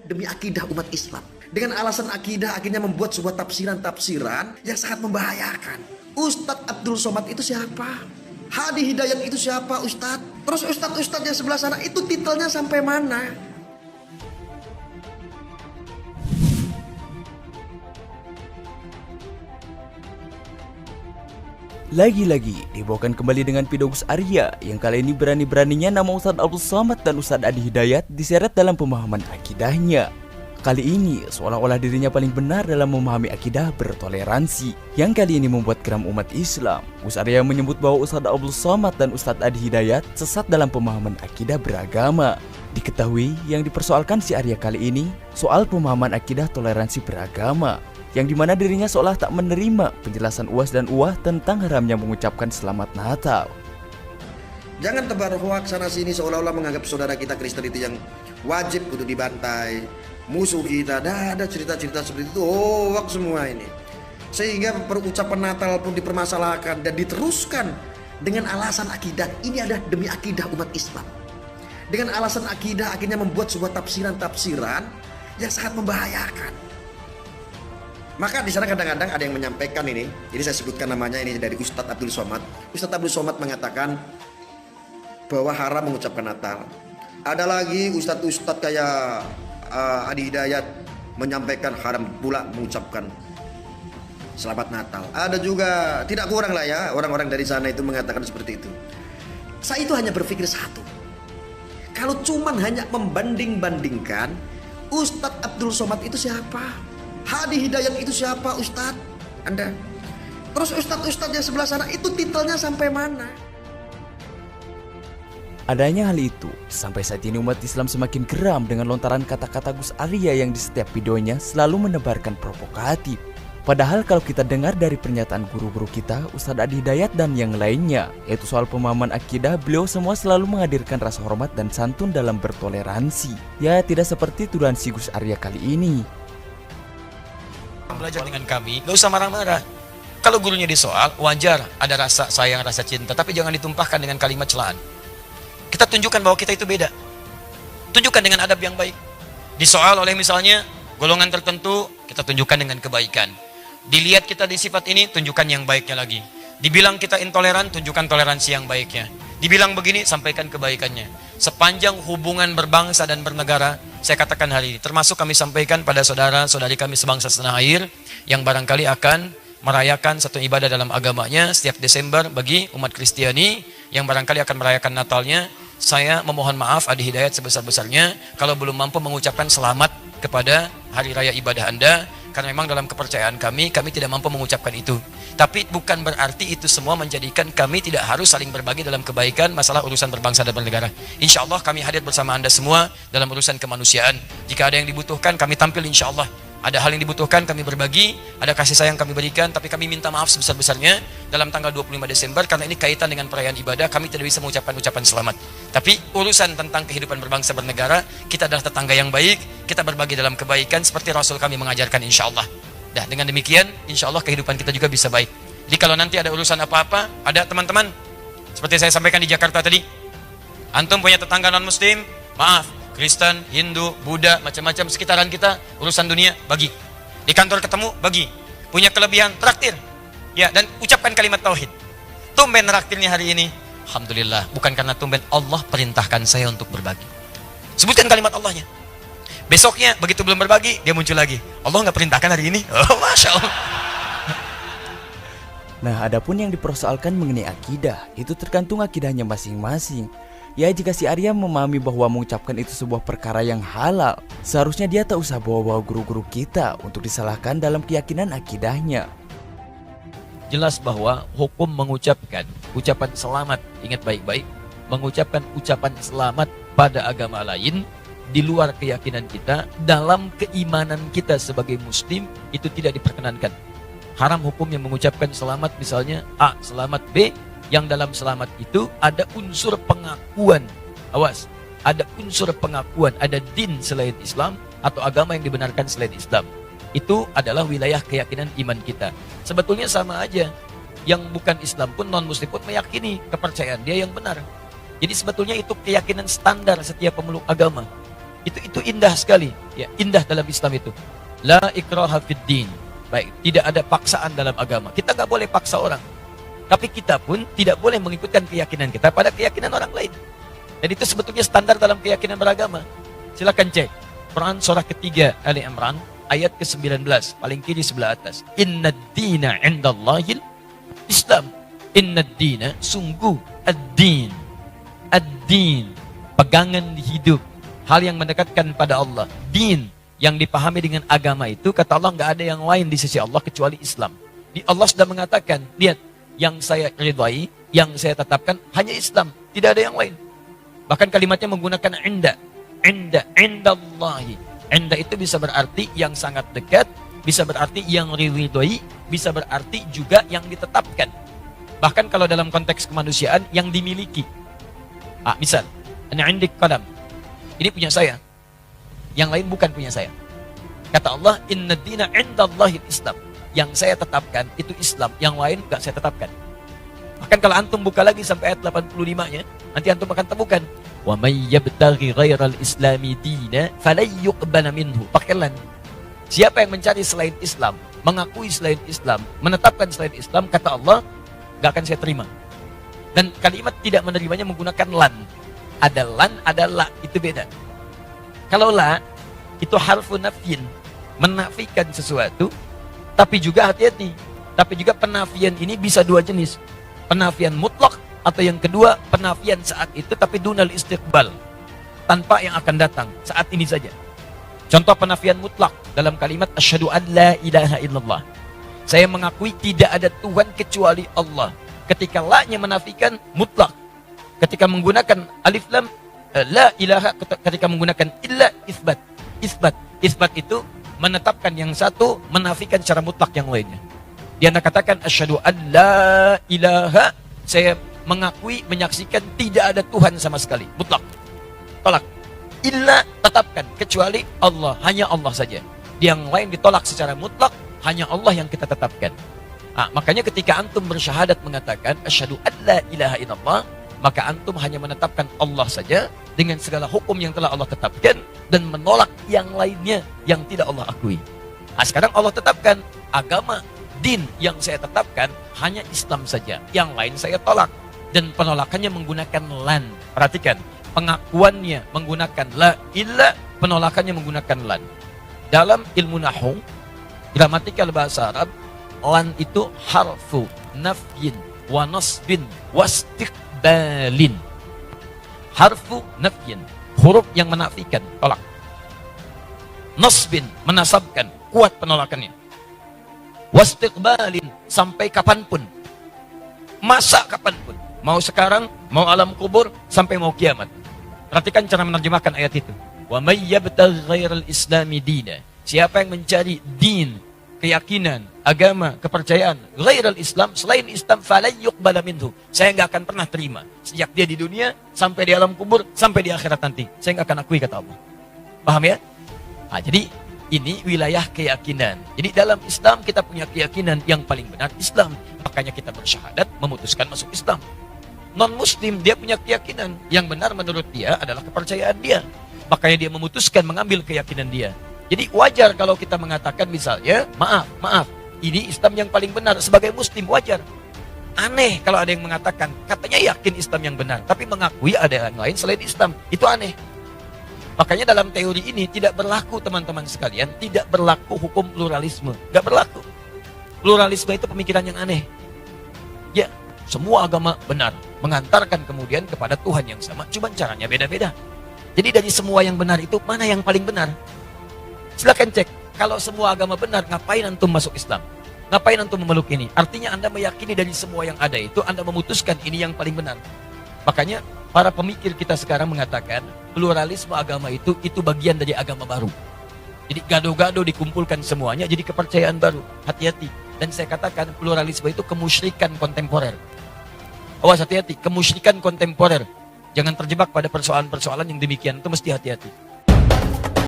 demi akidah umat Islam. Dengan alasan akidah akhirnya membuat sebuah tafsiran-tafsiran yang sangat membahayakan. Ustadz Abdul Somad itu siapa? Hadi Hidayat itu siapa Ustadz? Terus Ustadz-Ustadz yang sebelah sana itu titelnya sampai mana? Lagi-lagi dibawakan kembali dengan video Gus Arya yang kali ini berani-beraninya nama Ustadz Abdul Somad dan Ustadz Hadi Hidayat diseret dalam pemahaman akidahnya. Kali ini seolah-olah dirinya paling benar dalam memahami akidah bertoleransi yang kali ini membuat geram umat Islam. Gus Arya menyebut bahwa Ustadz Abdul Somad dan Ustadz Hadi Hidayat sesat dalam pemahaman akidah beragama. Diketahui yang dipersoalkan si Arya kali ini soal pemahaman akidah toleransi beragama, yang dimana dirinya seolah tak menerima penjelasan UAS dan UAH tentang haramnya mengucapkan Selamat Natal. Jangan tebar hoaks sana sini seolah-olah menganggap saudara kita Kristen itu yang wajib untuk dibantai, musuh kita. Ada cerita-cerita seperti itu, hoaks semua ini. Sehingga perucapan Natal pun dipermasalahkan dan diteruskan dengan alasan akidah. Ini adalah demi akidah umat Islam. Dengan alasan akidah akhirnya membuat sebuah tafsiran-tafsiran yang sangat membahayakan. Maka di sana kadang-kadang ada yang menyampaikan ini saya sebutkan namanya, ini dari Ustadz Abdul Somad. Ustadz Abdul Somad mengatakan bahwa haram mengucapkan Natal. Ada lagi Ustadz-Ustadz kayak Hadi Hidayat menyampaikan haram pula mengucapkan Selamat Natal. Ada juga, tidak kurang lah ya, orang-orang dari sana itu mengatakan seperti itu. Saya itu hanya berpikir satu. Kalau cuman hanya membanding-bandingkan, Ustadz Abdul Somad itu siapa? Hadi Hidayat itu siapa Ustadz? Anda. Terus Ustadz-Ustadz yang sebelah sana itu titelnya sampai mana? Adanya hal itu, sampai saat ini umat Islam semakin geram dengan lontaran kata-kata Gus Arya yang di setiap videonya selalu menebarkan provokatif. Padahal kalau kita dengar dari pernyataan guru-guru kita, Ustadz Hadi Hidayat dan yang lainnya, yaitu soal pemahaman akidah, beliau semua selalu menghadirkan rasa hormat dan santun dalam bertoleransi. Ya, tidak seperti tuduhan si Gus Arya kali ini. Belajar dengan kami, gak usah marah-marah. Kalau gurunya disoal, wajar ada rasa sayang, rasa cinta, tapi jangan ditumpahkan dengan kalimat celaan. Kita tunjukkan bahwa kita itu beda. Tunjukkan dengan adab yang baik. Disoal oleh misalnya golongan tertentu, kita tunjukkan dengan kebaikan. Dilihat kita di sifat ini, tunjukkan yang baiknya lagi. Dibilang kita intoleran, tunjukkan toleransi yang baiknya. Dibilang begini, sampaikan kebaikannya. Sepanjang hubungan berbangsa dan bernegara, saya katakan hari ini, termasuk kami sampaikan pada saudara-saudari kami sebangsa setanah air yang barangkali akan merayakan satu ibadah dalam agamanya setiap Desember bagi umat Kristiani yang barangkali akan merayakan Natalnya. Saya memohon maaf Hadi Hidayat sebesar-besarnya kalau belum mampu mengucapkan selamat kepada hari raya ibadah Anda, karena memang dalam kepercayaan kami tidak mampu mengucapkan itu. Tapi bukan berarti itu semua menjadikan kami tidak harus saling berbagi dalam kebaikan masalah urusan berbangsa dan bernegara. Insya Allah kami hadir bersama Anda semua dalam urusan kemanusiaan. Jika ada yang dibutuhkan kami tampil insya Allah. Ada hal yang dibutuhkan kami berbagi, ada kasih sayang kami berikan, tapi kami minta maaf sebesar-besarnya dalam tanggal 25 Desember karena ini kaitan dengan perayaan ibadah, kami tidak bisa mengucapkan ucapan selamat. Tapi urusan tentang kehidupan berbangsa bernegara, kita adalah tetangga yang baik, kita berbagi dalam kebaikan seperti Rasul kami mengajarkan insya Allah. Nah, dengan demikian insya Allah kehidupan kita juga bisa baik. Jadi kalau nanti ada urusan apa-apa, ada teman-teman seperti saya sampaikan di Jakarta tadi, antum punya tetangga non-muslim, maaf, Kristen, Hindu, Buddha, macam-macam sekitaran kita, urusan dunia, bagi. Di kantor ketemu, bagi. Punya kelebihan, traktir. Ya, dan ucapkan kalimat tauhid. Tumben traktirnya hari ini. Alhamdulillah, bukan karena tumben, Allah perintahkan saya untuk berbagi. Sebutkan kalimat Allahnya. Besoknya, begitu belum berbagi, dia muncul lagi. Allah nggak perintahkan hari ini. Oh, Masya Allah. Nah, adapun yang dipersoalkan mengenai akidah, itu tergantung akidahnya masing-masing. Ya, jika si Arya memahami bahwa mengucapkan itu sebuah perkara yang halal, seharusnya dia tak usah bawa-bawa guru-guru kita untuk disalahkan dalam keyakinan akidahnya. Jelas bahwa hukum mengucapkan ucapan selamat, ingat baik-baik, mengucapkan ucapan selamat pada agama lain di luar keyakinan kita, dalam keimanan kita sebagai muslim, itu tidak diperkenankan. Haram hukum yang mengucapkan selamat misalnya A, selamat B, yang dalam selamat itu ada unsur pengakuan. Awas, ada unsur pengakuan, ada din selain Islam atau agama yang dibenarkan selain Islam. Itu adalah wilayah keyakinan iman kita. Sebetulnya sama aja. Yang bukan Islam pun, non-muslim pun meyakini kepercayaan dia yang benar. Jadi sebetulnya itu keyakinan standar setiap pemeluk agama. Itu indah sekali, ya, indah dalam Islam itu. La ikraha fid din. Baik, tidak ada paksaan dalam agama. Kita nggak boleh paksa orang. Tapi kita pun tidak boleh mengikutkan keyakinan kita pada keyakinan orang lain. Dan itu sebetulnya standar dalam keyakinan beragama. Silakan cek Quran surah ketiga Ali Imran ayat ke-19, paling kiri sebelah atas. Innad dina indallahil Islam. Innad dina, sungguh ad-din. Ad-din, pegangan hidup, hal yang mendekatkan pada Allah. Din yang dipahami dengan agama itu, kata Allah, nggak ada yang lain di sisi Allah kecuali Islam. Allah sudah mengatakan, lihat, yang saya ridhai, yang saya tetapkan hanya Islam, tidak ada yang lain. Bahkan kalimatnya menggunakan indallahi. Inda itu bisa berarti yang sangat dekat, bisa berarti yang ridhai, bisa berarti juga yang ditetapkan. Bahkan kalau dalam konteks kemanusiaan, yang dimiliki. Misal, ini indik qalam. Ini punya saya. Yang lain bukan punya saya. Kata Allah, inna dina indallahi Islam. Yang saya tetapkan itu Islam, yang lain enggak saya tetapkan. Bahkan kalau antum buka lagi sampai ayat 85-nya, nanti antum akan temukan, wa may yabtaghi ghairal islami dina falan yuqbala minhu. Pakai lan. Siapa yang mencari selain Islam, mengakui selain Islam, menetapkan selain Islam, kata Allah, enggak akan saya terima. Dan kalimat tidak menerimanya menggunakan lan. Ada lan, ada la, itu beda. Kalau la, itu harfu nafyin, menafikan sesuatu. Tapi juga hati-hati. Tapi juga penafian ini bisa dua jenis. Penafian mutlak, atau yang kedua penafian saat itu tapi dunal istiqbal. Tanpa yang akan datang, saat ini saja. Contoh penafian mutlak dalam kalimat asyhadu an la ilaha illallah. Saya mengakui tidak ada Tuhan kecuali Allah. Ketika la-nya menafikan mutlak. Ketika menggunakan alif lam la ilaha, ketika menggunakan illa isbat. Isbat itu menetapkan yang satu, menafikan secara mutlak yang lainnya. Dia katakan asyhadu an la ilaha, saya mengakui, menyaksikan tidak ada Tuhan sama sekali, mutlak. Tolak. Illa, tetapkan, kecuali Allah, hanya Allah saja. Yang lain ditolak secara mutlak, hanya Allah yang kita tetapkan. Makanya ketika antum bersyahadat mengatakan asyhadu an la ilaha illallah, maka antum hanya menetapkan Allah saja dengan segala hukum yang telah Allah tetapkan dan menolak yang lainnya yang tidak Allah akui. Sekarang Allah tetapkan agama, din yang saya tetapkan hanya Islam saja, yang lain saya tolak. Dan penolakannya menggunakan lan. Perhatikan, pengakuannya menggunakan la illa, penolakannya menggunakan lan. Dalam ilmu nahwu, gramatikal bahasa Arab, lan itu harfu nafyin wa nasbin wastiqbalin. Harfu nafyin, huruf yang menafikan, tolak. Nasbin, menasabkan, kuat penolakannya. Wastiqbalin, sampai kapanpun. Masa kapanpun. Mau sekarang, mau alam kubur, sampai mau kiamat. Perhatikan cara menerjemahkan ayat itu. Wa may yabtaghi ghairal islami dina. Siapa yang mencari din, keyakinan, agama, kepercayaan, ghairal Islam, selain Islam, falan yuqbala minhu. Saya enggak akan pernah terima. Sejak dia di dunia, sampai di alam kubur, sampai di akhirat nanti. Saya enggak akan akui, kata Allah. Paham ya? Jadi ini wilayah keyakinan. Jadi dalam Islam kita punya keyakinan yang paling benar Islam. Makanya kita bersyahadat memutuskan masuk Islam. Non-Muslim dia punya keyakinan yang benar menurut dia adalah kepercayaan dia. Makanya dia memutuskan mengambil keyakinan dia. Jadi wajar kalau kita mengatakan misalnya, maaf, ini Islam yang paling benar sebagai Muslim, wajar. Aneh kalau ada yang mengatakan, katanya yakin Islam yang benar, tapi mengakui ada yang lain selain Islam. Itu aneh. Makanya dalam teori ini tidak berlaku teman-teman sekalian, tidak berlaku hukum pluralisme. Gak berlaku. Pluralisme itu pemikiran yang aneh. Ya, semua agama benar, mengantarkan kemudian kepada Tuhan yang sama, cuma caranya beda-beda. Jadi dari semua yang benar itu, mana yang paling benar? Silakan cek, kalau semua agama benar, ngapain antum masuk Islam? Ngapain antum memeluk ini? Artinya Anda meyakini dari semua yang ada itu, Anda memutuskan ini yang paling benar. Makanya para pemikir kita sekarang mengatakan, pluralisme agama itu bagian dari agama baru. Jadi gado-gado dikumpulkan semuanya, jadi kepercayaan baru. Hati-hati. Dan saya katakan pluralisme itu kemusyrikan kontemporer. Awas hati-hati, kemusyrikan kontemporer. Jangan terjebak pada persoalan-persoalan yang demikian, itu mesti hati-hati.